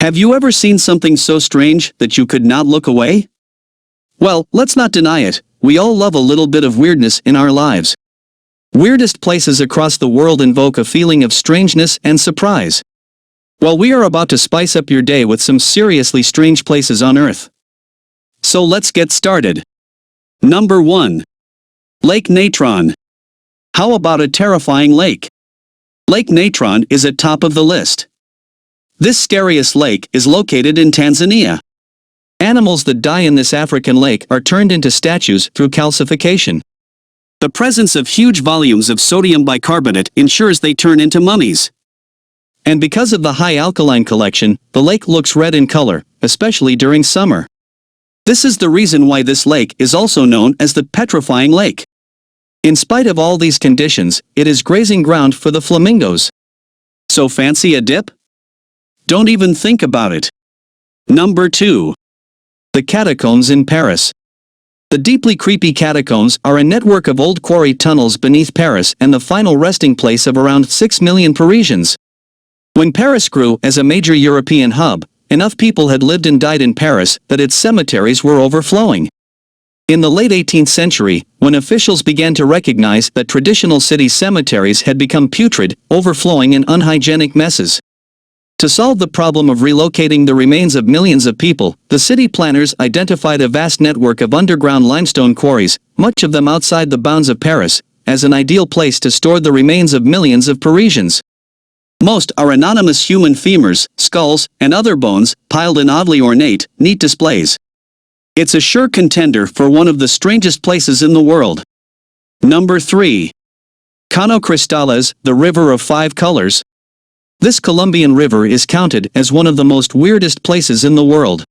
Have you ever seen something so strange that you could not look away? Well, let's not deny it, we all love a little bit of weirdness in our lives. Weirdest places across the world invoke a feeling of strangeness and surprise. Well, we are about to spice up your day with some seriously strange places on Earth. So let's get started. Number 1. Lake Natron. How about a terrifying lake? Lake Natron is at top of the list. This scariest lake is located in Tanzania. Animals that die in this African lake are turned into statues through calcification. The presence of huge volumes of sodium bicarbonate ensures they turn into mummies. And because of the high alkaline collection, the lake looks red in color, especially during summer. This is the reason why this lake is also known as the petrifying lake. In spite of all these conditions, it is grazing ground for the flamingos. So fancy a dip? Don't even think about it. Number 2. The Catacombs in Paris. The deeply creepy catacombs are a network of old quarry tunnels beneath Paris and the final resting place of around 6 million Parisians. When Paris grew as a major European hub, enough people had lived and died in Paris that its cemeteries were overflowing. In the late 18th century, when officials began to recognize that traditional city cemeteries had become putrid, overflowing and unhygienic messes. To solve the problem of relocating the remains of millions of people, the city planners identified a vast network of underground limestone quarries, much of them outside the bounds of Paris, as an ideal place to store the remains of millions of Parisians. Most are anonymous human femurs, skulls, and other bones, piled in oddly ornate, neat displays. It's a sure contender for one of the strangest places in the world. Number 3. Cano Cristales, the River of Five Colors. This Colombian river is counted as one of the most weirdest places in the world.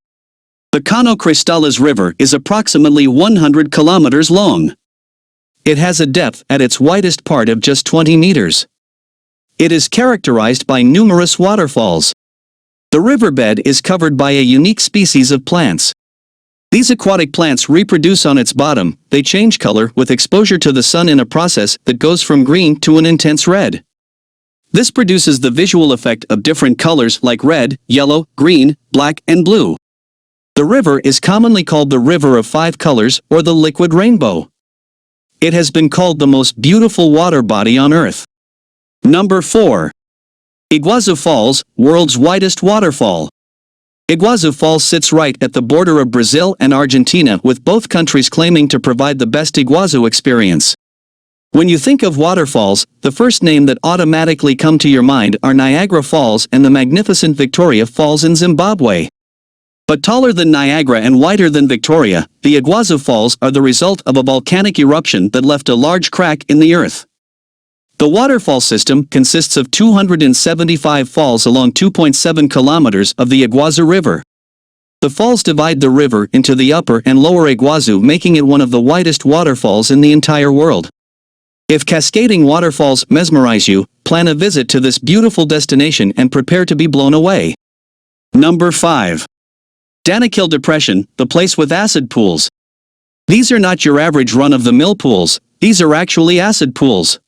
The Cano Cristales River is approximately 100 kilometers long. It has a depth at its widest part of just 20 meters. It is characterized by numerous waterfalls. The riverbed is covered by a unique species of plants. These aquatic plants reproduce on its bottom. They change color with exposure to the sun in a process that goes from green to an intense red. This produces the visual effect of different colors like red, yellow, green, black, and blue. The river is commonly called the River of Five Colors or the Liquid Rainbow. It has been called the most beautiful water body on Earth. Number 4. Iguazu Falls, world's widest waterfall. Iguazu Falls sits right at the border of Brazil and Argentina, with both countries claiming to provide the best Iguazu experience. When you think of waterfalls, the first name that automatically come to your mind are Niagara Falls and the magnificent Victoria Falls in Zimbabwe. But taller than Niagara and wider than Victoria, the Iguazu Falls are the result of a volcanic eruption that left a large crack in the earth. The waterfall system consists of 275 falls along 2.7 kilometers of the Iguazu River. The falls divide the river into the upper and lower Iguazu, making it one of the widest waterfalls in the entire world. If cascading waterfalls mesmerize you, plan a visit to this beautiful destination and prepare to be blown away. Number 5. Danakil Depression, the place with acid pools. These are not your average run-of-the-mill pools, these are actually acid pools.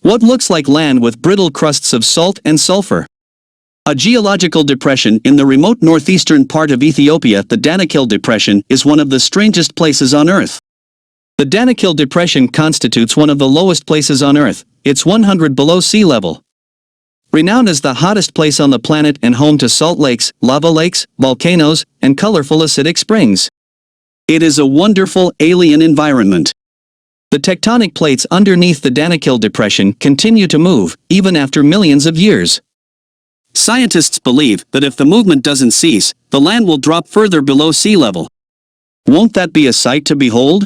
What looks like land with brittle crusts of salt and sulfur. A geological depression in the remote northeastern part of Ethiopia, the Danakil Depression, is one of the strangest places on Earth. The Danakil Depression constitutes one of the lowest places on Earth. It's 100 below sea level. Renowned as the hottest place on the planet and home to salt lakes, lava lakes, volcanoes, and colorful acidic springs. It is a wonderful, alien environment. The tectonic plates underneath the Danakil Depression continue to move, even after millions of years. Scientists believe that if the movement doesn't cease, the land will drop further below sea level. Won't that be a sight to behold?